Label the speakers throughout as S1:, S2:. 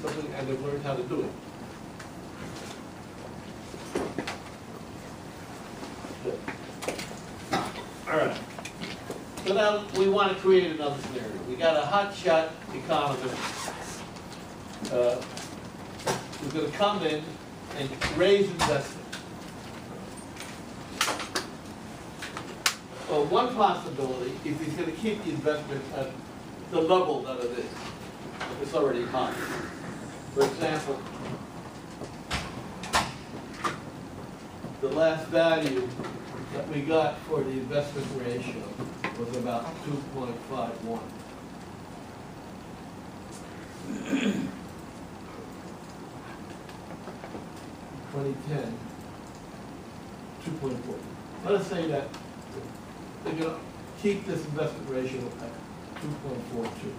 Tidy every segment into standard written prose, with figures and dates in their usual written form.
S1: something and they've learned how to do it. Good. All right. So now we want to create another scenario. We got a hotshot economist who's going to come in and raise investment. Well, one possibility is he's going to keep the investment at the level that it is. It's already high. For example, the last value that we got for the investment ratio was about 2.51. 2010, 2.4. Let us say that they're going to keep this investment ratio at 2.42.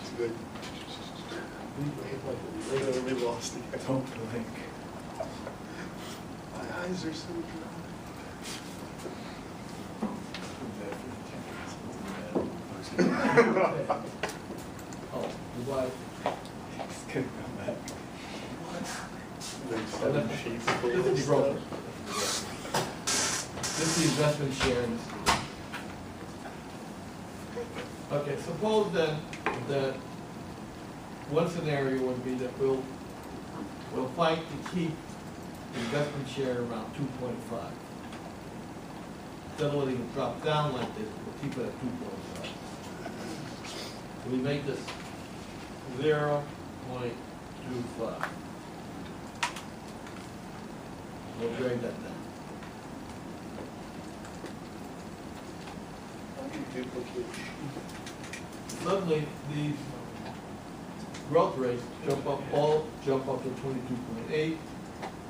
S2: It's good. We lost it. Don't blink. My eyes are so dry.
S1: Oh, the wife.
S2: It's gonna come back.
S1: What?
S2: There's 7 sheets full
S1: This
S2: of
S1: is the broker.
S2: stuff.
S1: This is the investment share in this. Okay, suppose then that one scenario would be that we'll fight to keep the investment share around 2.5. Instead of letting it drop down like this, we'll keep it at 2.5. So we make this 0.25. We'll drag that down.
S2: How do you duplicate?
S1: Suddenly, these growth rates jump up to 22.8,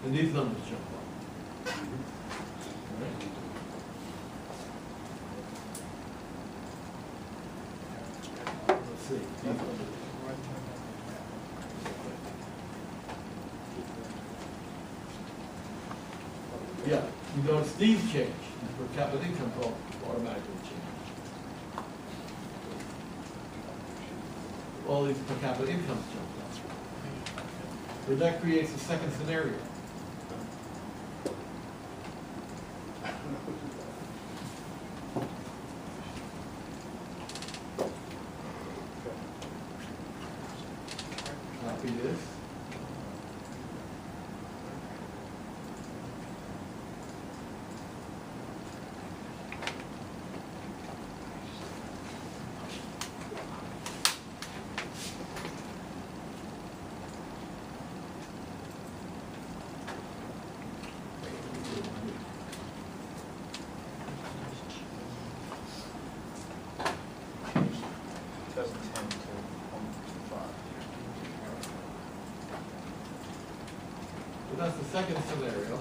S1: and these numbers jump up. Right? Let's see. These numbers. Yeah, you notice these change. These per capita income automatically change. All these per capita incomes jump up. So that creates a second scenario. Copy this. So that's the second scenario.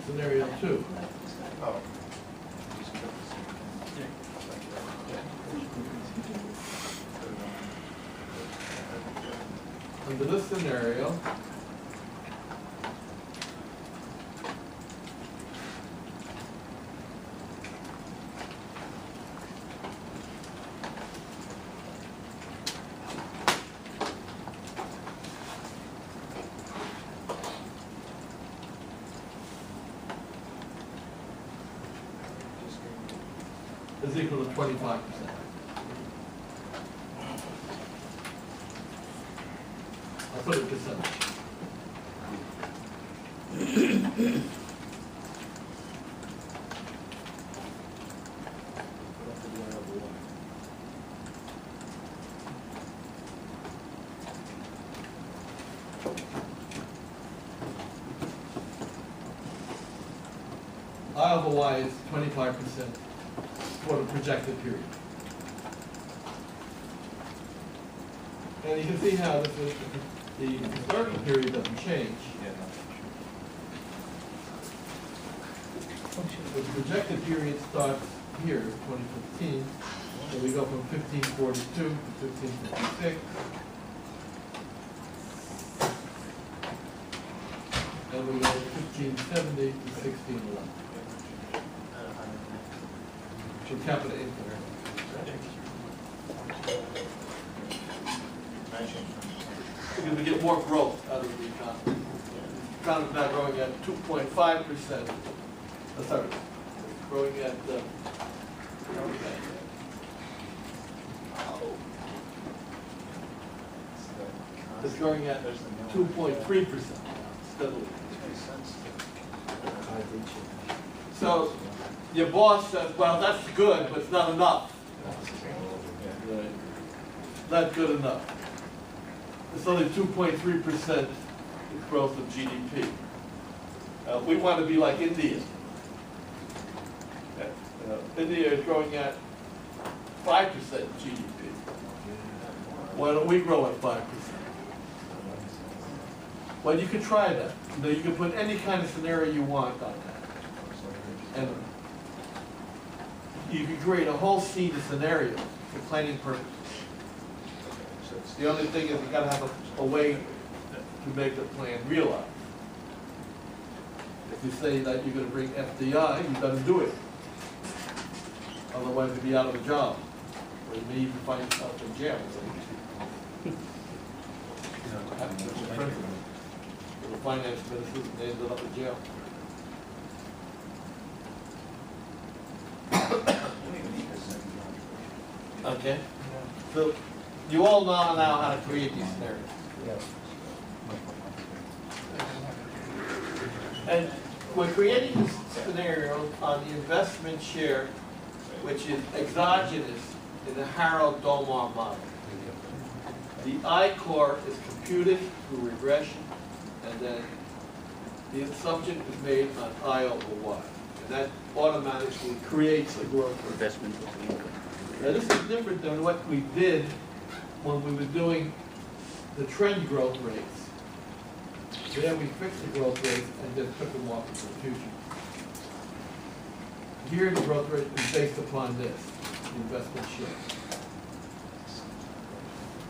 S1: Scenario 2.
S2: Oh.
S1: Under this scenario, is equal to 25%. I'll put it percentage. I over Y is 25% for the projected period. And you can see how the historical period doesn't change. The projected period starts here, 2015, so we go from 1542 to 1556. And we go to 1570 to 1611. For capita income. Because we get more growth out of the economy. The economy is now growing at 2.5%. Sorry, growing at it's growing at 2.3% steadily. So your boss says, well, that's good, but it's not enough. Right. Not good enough. It's only 2.3% growth of GDP. We want to be like India. India is growing at 5% GDP. Why don't we grow at 5%? Well, you could try that. You can put any kind of scenario you want on that. And you can create a whole seed of scenarios for planning purposes. The only thing is you gotta have a way to make the plan realize. If you say that you're gonna bring FDI, you gotta do it. Otherwise you'll be out of a job. Or you may even find yourself in jail. The finance minister, they ended up in jail. Okay? So you all know now how to create these scenarios. And we're creating this scenario on the investment share, which is exogenous in the Harrow-Domar model. The I-core is computed through regression, and then the assumption is made on I over Y. And that automatically creates a growth rate.
S3: Investment income.
S1: Now this is different than what we did when we were doing the trend growth rates. There we fixed the growth rates and then took them off into the future. Here the growth rate is based upon this, the investment share.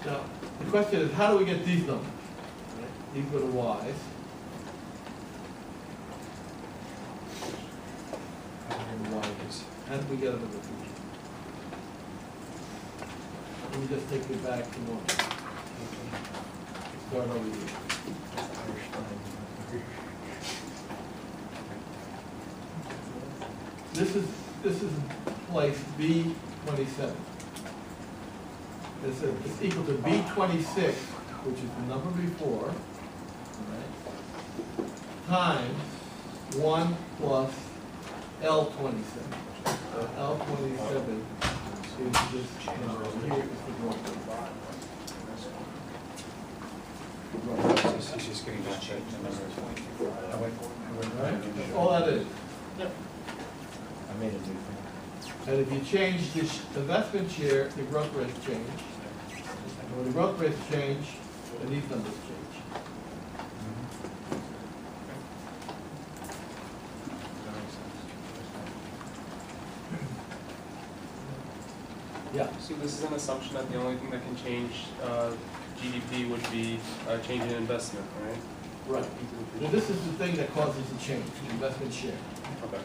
S1: Now, the question is, how do we get these numbers? These are the Y's. How do we get them in the future? Let me just take you back to normal. Start over here. This is place B27. It's equal to B26, which is the number before, right, times 1 plus L27. So L27 is this number over here, is the growth rate.
S4: He's just getting that checked.
S1: Right? That's all that is.
S2: Yep.
S4: I made a new thing.
S1: And if you change the investment share, the growth rates change. And when the growth rates change, then these numbers change. Yeah.
S5: So this is an assumption that the only thing that can change GDP would be a change in investment, right?
S1: Right. Well, this is the thing that causes the change, the investment share.
S5: Okay.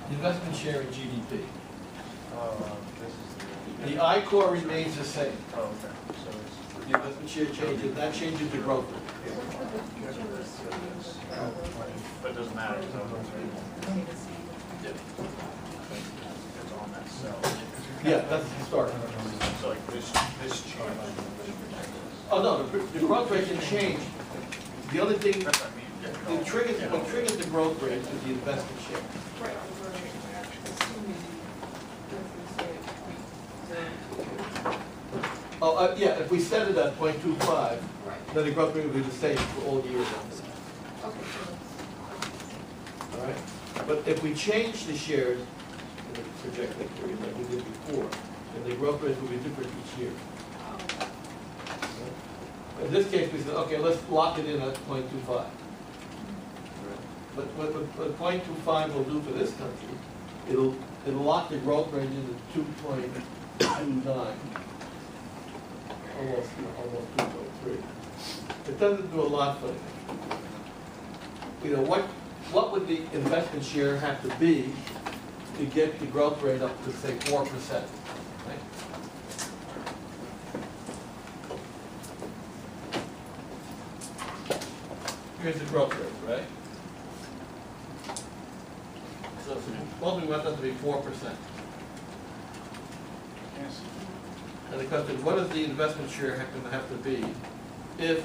S1: The investment share in GDP.
S2: This is
S1: The I-core remains the same.
S2: the, oh, okay. So it's,
S1: The investment share changes, that changes the growth rate.
S2: but it doesn't matter. It's on that cell.
S1: Yeah, that's the start.
S2: So like this change.
S1: Oh, no, the growth rate can change. The other thing,
S2: That's what I mean. Yeah.
S1: what triggers the growth rate is the investment share. Oh, yeah, if we set it at 0.25, then the growth rate will be the same for all years. All right? But if we change the shares in the projected period like we did before, then the growth rates will be different each year. In this case, we said, okay, let's lock it in at 0.25. But what 0.25 will do for this country, it'll lock the growth rate into 2.29, almost 2.3. It doesn't do a lot for them. You know, what would the investment share have to be to get the growth rate up to, say, 4%? Right? Here's the growth rate, right? So supposing we want that to be 4%.
S2: Yes.
S1: And the question is, what does the investment share going to have to be if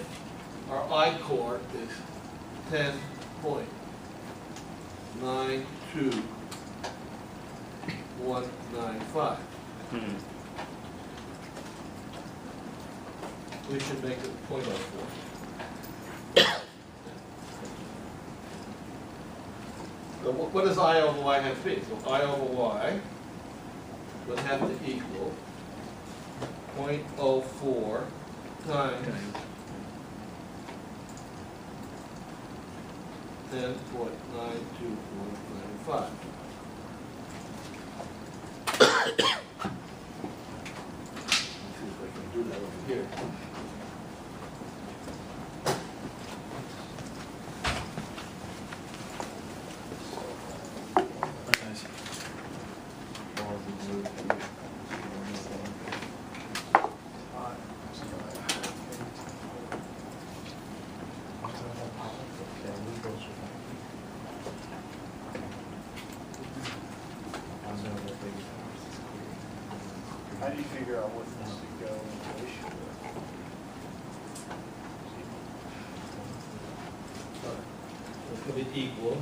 S1: our I-core is 10.92195? We should make it 0.04. So what does I over y have to be? So I over y would have to equal 0.04 times 10.92195. Let's see if I can do that over here.
S2: How do you figure out what this to go into issue
S1: It's going to be equal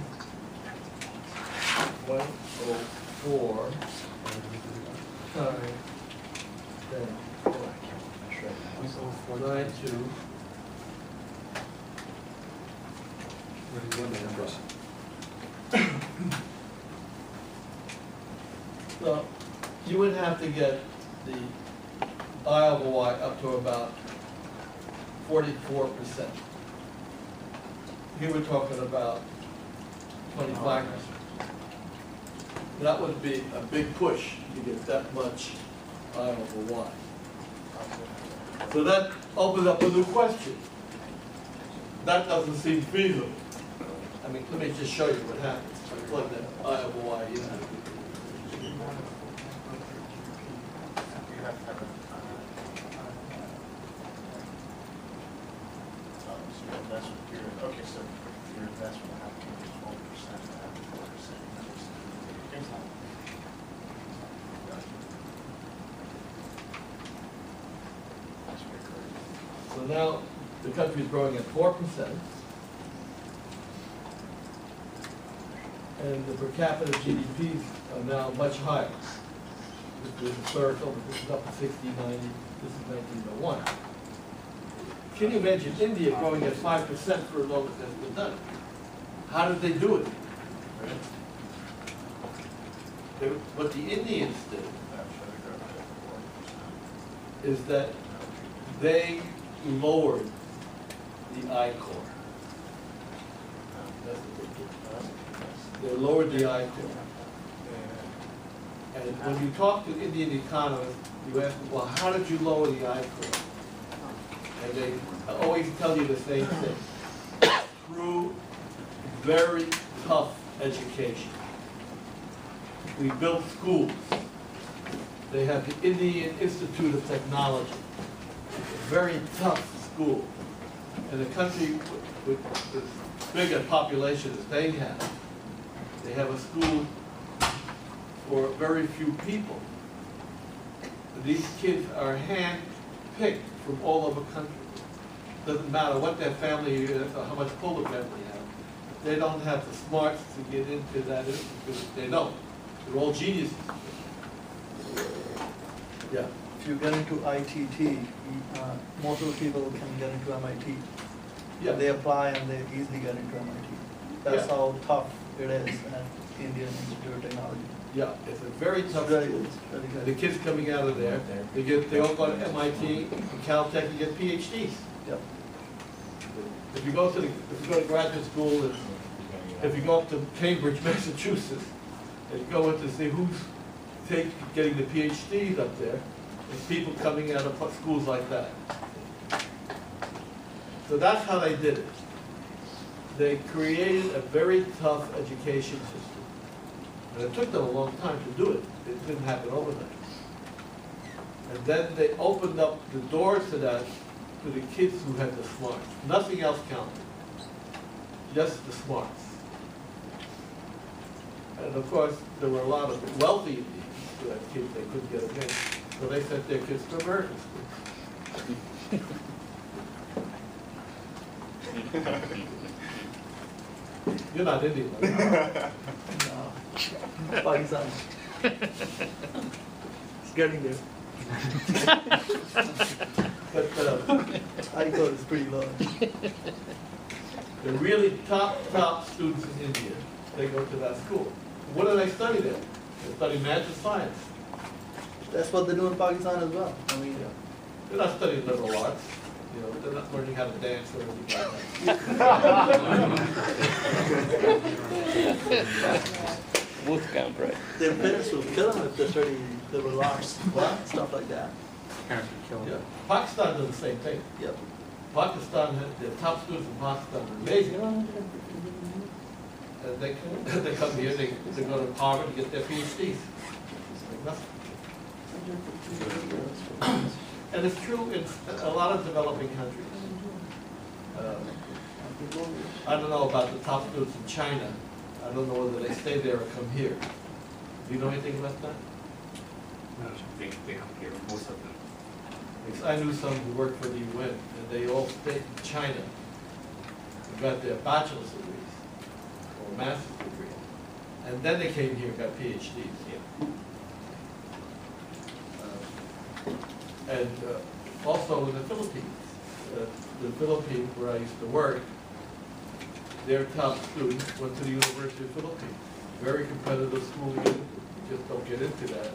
S1: 104 times 10.92. So you would have to get the I over y up to about 44%. Here we're talking about 25%. That would be a big push to get that much I over y. So that opens up a new question. That doesn't seem feasible. I mean, let me just show you what happens. I plug that I over y in.
S2: You have to have a, so your investment period, okay, so your investment will have to be 12% to have 4%. That's pretty crazy.
S1: So now the country is growing at 4%, and the per capita GDPs are now much higher. This is historical, this is up to 60, 90, this is 1901. Can you imagine India growing at 5% for as long as that's been done? How did they do it? What the Indians did
S2: That should have grown to 4%.
S1: is that they lowered the I-core. That's what they did. They lowered the I-core. And when you talk to Indian economists, you ask them, well, how did you lower the I-core? And they always tell you the same thing. Through very tough education. We built schools. They have the Indian Institute of Technology. A very tough school. And a country with as big a population as they have a school for very few people. These kids are hand-picked from all over the country. Doesn't matter what their family is or how much pull the family have. They don't have the smarts to get into that institute. They don't. They're all geniuses. Yeah.
S3: If you get into ITT, most of the people can get into MIT.
S1: Yeah.
S3: They apply and they easily get into MIT. That's
S1: Yeah.
S3: how tough it is. And Indian Institute of Technology.
S1: Yeah, it's a very tough
S3: Very
S1: school.
S3: good, very
S1: And
S3: good.
S1: the kids coming out of there, they all go to MIT and Caltech and get PhDs.
S3: Yep.
S1: If you go to graduate school, and if you go up to Cambridge, Massachusetts, and you go in to see who's getting the PhDs up there, it's people coming out of schools like that. So that's how they did it. They created a very tough education system. And it took them a long time to do it. It didn't happen overnight. And then they opened up the doors to that to the kids who had the smarts. Nothing else counted. Just the smarts. And of course, there were a lot of wealthy Indians who had kids they couldn't get them in. So they sent their kids to American schools. You're not Indian, are you?
S3: No. Pakistan. It's getting there.
S1: But
S3: I thought it's pretty low.
S1: the really top students in India, they go to that school. What do they study there? They study math and science.
S3: That's what they do in Pakistan as well. I mean,
S1: They're not studying liberal arts. You know, they're not learning how to dance or anything like that.
S6: Both count, right?
S3: their parents will kill them if they study liberal arts, stuff like that.
S5: Parents would kill
S1: Yeah.
S5: them.
S1: Pakistan does the same thing.
S3: Yep.
S1: Pakistan, the top students in Pakistan are amazing. And they come here, they go to Harvard to get their PhDs. It's like nothing. And it's true in a lot of developing countries. I don't know about the top students in China. I don't know whether they stay there or come here. Do you know anything about that?
S7: No, they come here, most of them.
S1: Because I knew some who worked for the UN, and they all stayed in China and got their bachelor's degrees or master's degrees. And then they came here and got PhDs. And also in the Philippines. The Philippines, where I used to work, their top students went to the University of Philippines. Very competitive school to get into. You just don't get into that.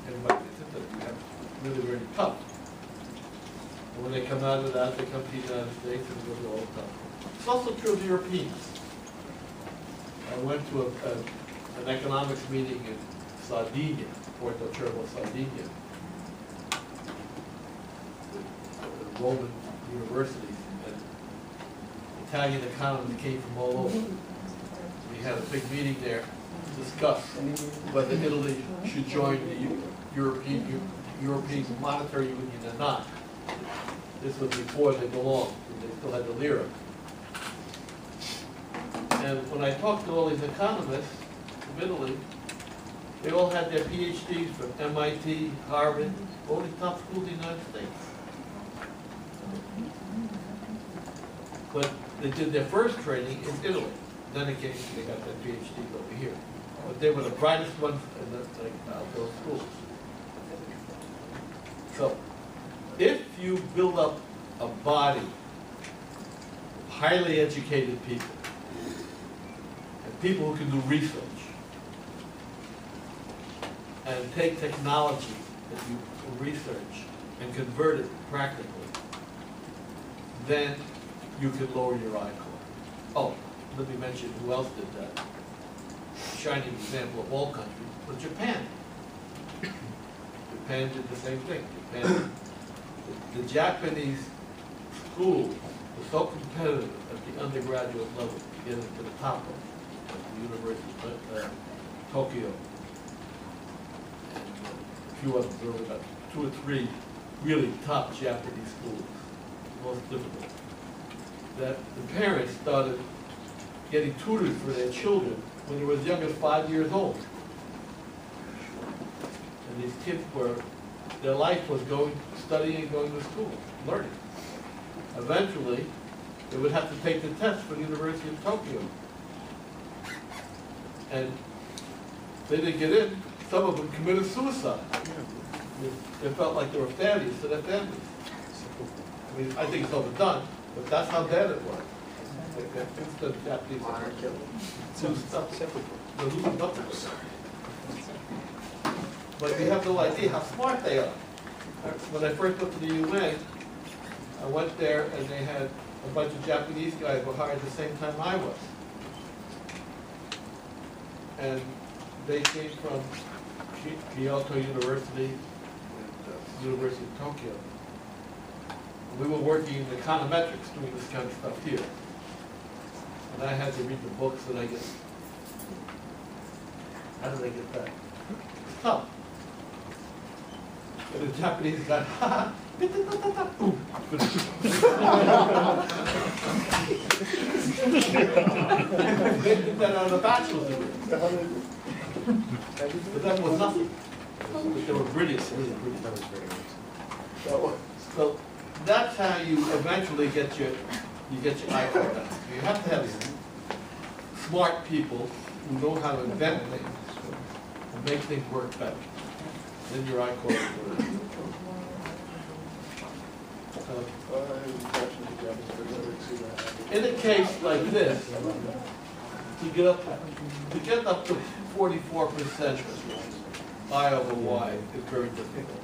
S1: Anybody gets into it, you have really, really tough. And when they come out of that, they come to the United States and go to all tough. It's also true of the Europeans. I went to an economics meeting in Sardinia, Porto Cervo, Sardinia, with Roman universities, and Italian economists came from all over. We had a big meeting there to discuss whether Italy should join the European Monetary Union or not. This was before they belonged, they still had the lira. And when I talked to all these economists from Italy, they all had their PhDs from MIT, Harvard, all these top schools in the United States. But they did their first training in Italy. Then they got their PhDs over here. But they were the brightest ones in those schools. So, if you build up a body of highly educated people, and people who can do research, and take technology that you research and convert it practically, then you can lower your I-core. Oh, let me mention who else did that. Shining example of all countries was Japan. Japan did the same thing. Japan, the Japanese school was so competitive at the undergraduate level to get into the top of the University of Tokyo. And a few others, there were about 2 or 3 really top Japanese schools, most difficult. That the parents started getting tutors for their children when they were as young as 5 years old. And these kids their life was studying and going to school, learning. Eventually, they would have to take the test for the University of Tokyo. And they didn't get in. Some of them committed suicide. They felt like they were failures to their families. I mean, I think it's overdone, but that's how bad it was. the Japanese.
S2: Honor killing.
S1: They're losing nothing. But we have no idea how smart they are. When I first went to the UN, I went there and they had a bunch of Japanese guys were hired at the same time I was. And they came from Kyoto University and University of Tokyo. And we were working in econometrics, doing this kind of stuff here. And I had to read the books and I get, how did I get that? It's tough. And the Japanese guy, ha ha, boom. They did that on a bachelor's degree. But that was nothing. But they were brilliant, really brilliant.
S4: That was very good.
S1: So that's how you eventually get your I-Corps done. You have to have smart people who know how to invent things and make things work better. Then your I-Corps will work. In a case like this, to get up to 44% I over Y is very difficult.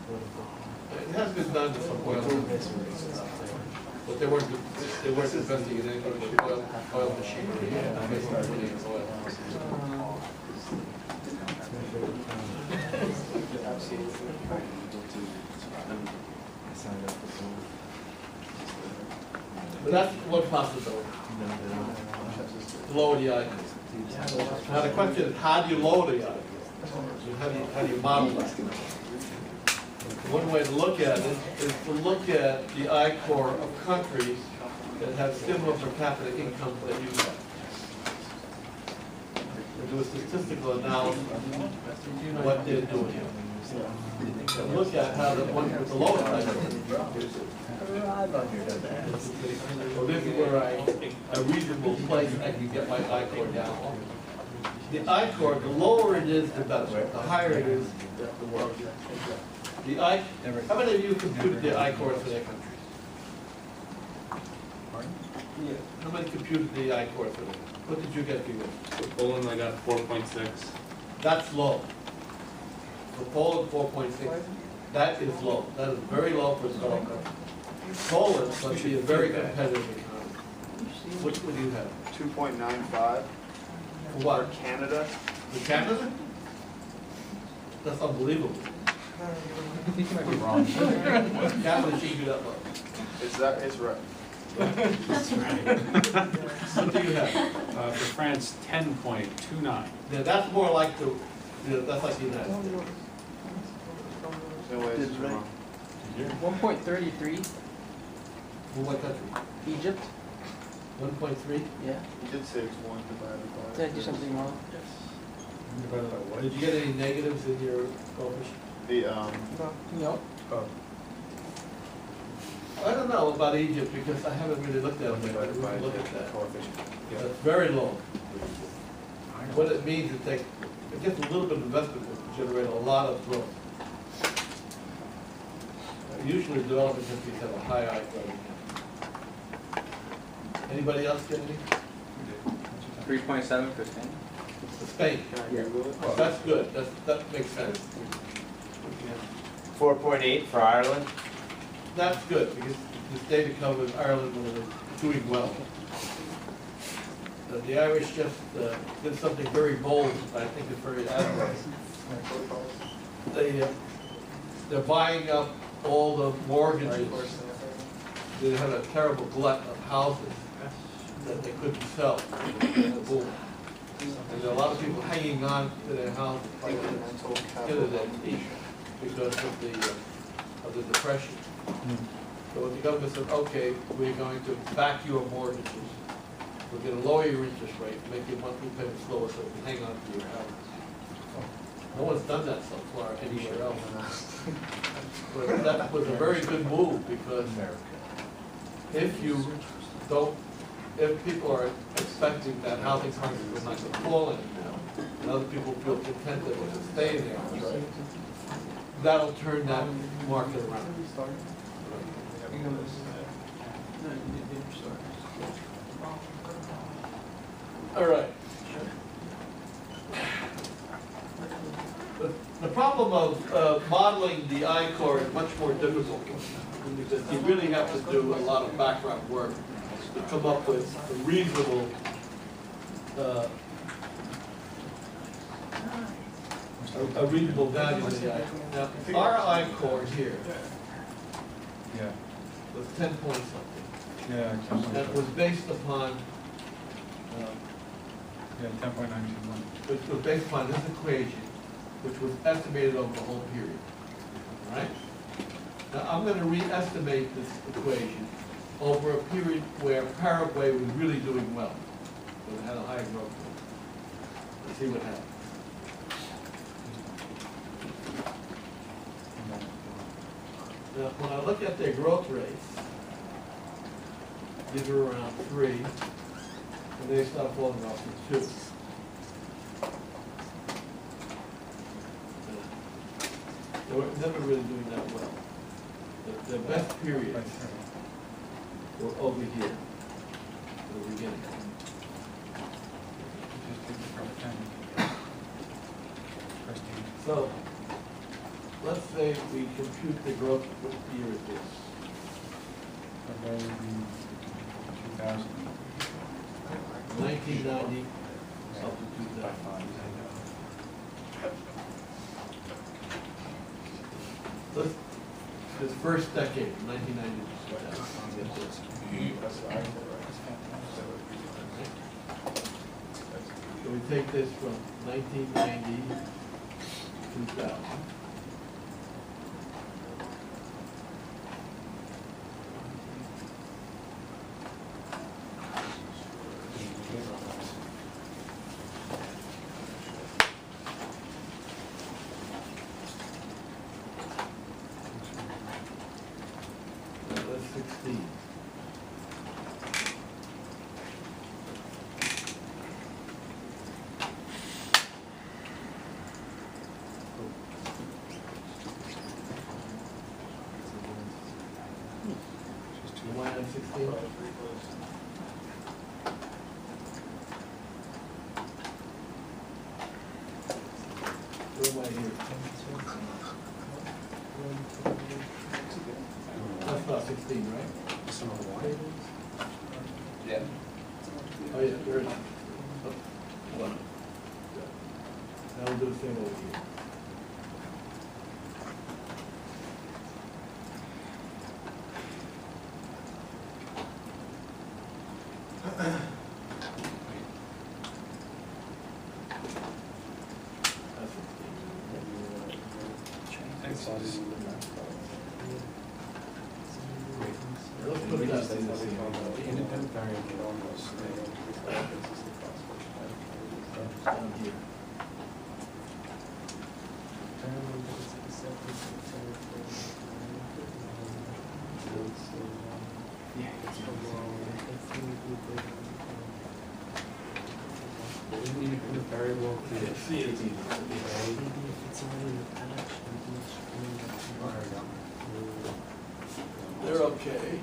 S1: It has been done to some oil companies, but they weren't investing in any oil machinery. But that's one possibility. Lower the icon. Now the question is, how do you lower the icon? How do you model that? One way to look at it is to look at the I-Corps of countries that have similar per capita incomes that you have. And do a statistical analysis of what they're doing. And look at how the one with the lowest I-Corps. So this is where a reasonable place I can get my I-Corps down. The I-Corps, the lower it is, the better. The higher it is, the worse. How many of you computed the I-Corps for their countries? Yeah. How many computed the I-Corps for them? What did you get for yours?
S5: For Poland, I got 4.6.
S1: That's low. For Poland, 4.6. That is low. That is very low for a small country. Poland must be a very competitive economy. What do you have?
S2: 2.95
S1: For what?
S2: for Canada.
S1: For Canada? That's unbelievable.
S4: I think you might be wrong.
S1: Canada should be that low.
S2: It's right.
S1: What do you have?
S7: For France, 10.29.
S1: Yeah, that's more like that's like the United States.
S2: No way it's wrong.
S6: 1.33,
S1: For what country?
S6: Egypt.
S1: 1.3?
S6: Yeah.
S2: You did say it's 1 divided by.
S6: Did I do something wrong?
S1: Did you get any negatives in your coefficient?
S2: The
S6: No.
S1: I don't know about Egypt because I haven't really looked at it. We can look at that. That's very low. What it means is it gets a little bit of investment to generate a lot of growth. Usually developing countries have a high I-Corps. Anybody else get any?
S4: 3.7 for Spain.
S1: Spain. That's good. That makes sense.
S4: 4.8 for Ireland.
S1: That's good because this data covers Ireland when they're doing well. The Irish just did something very bold, I think it's very admirable. They're buying up all the mortgages. They had a terrible glut of houses that they couldn't sell. Boom. And there are a lot of people hanging on to their houses like because of the depression. So the government said, okay, we're going to back your mortgages. We're going to lower your interest rate, make your monthly payments lower so you can hang on to your house. No one's done that so far anywhere else. But that was a very good move because if people are expecting that housing prices are not going to fall anymore, and other people feel content that they can stay there, that'll turn that market around. All right. The problem of modeling the I-core is much more difficult because you really have to do a lot of background work to come up with a reasonable a reasonable value of the I-core. Now, our I-core here
S7: Yeah,
S1: was 10 point something.
S7: yeah,
S1: That was based upon,
S7: yeah, 10.921.
S1: which was based upon this equation, which was estimated over the whole period. All right? Now, I'm going to re-estimate this equation over a period where Paraguay was really doing well. So it had a high growth rate. Let's see what happens. Now, when I look at their growth rates, these are around 3, and they start falling off to 2. They were never really doing that well. The best periods were over here, at the beginning.
S7: Just take the first 10. First 10.
S1: So, let's say we compute the growth, what year is this?
S7: So that would be 2000.
S1: 1990 up to 2005. Let's, this first decade, 1990 to 2000. So we take this from 1990 to 2000. That's 16. Why not 16? Where am I here? That's not 16, right?
S4: Yeah.
S1: Oh, yeah, there it is. Oh, one. Now we'll do the same over here. That's 16. Let's put that in the same.
S7: Independent variable almost.
S1: Down here.
S7: Independent variable.
S1: Yeah, see it's easy. They're okay.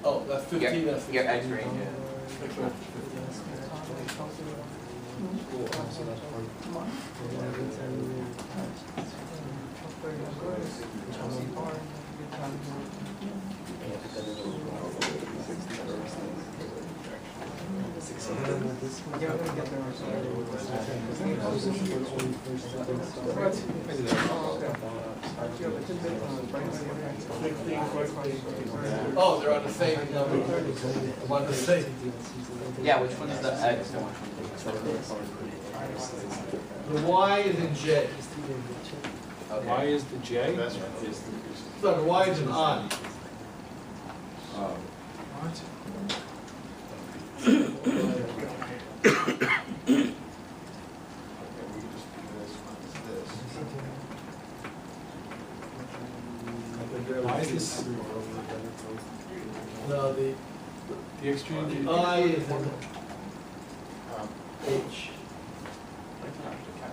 S1: Oh, that's 15, that's 15.
S4: Your X range, yeah.
S1: X-ray. Oh, they're on the same number. On the same.
S4: Yeah, which one is the X?
S1: The Y is in J.
S7: Y is the J?
S1: So the Y is in I.
S7: Why is this?
S1: No, the
S7: The exchange?
S1: I is in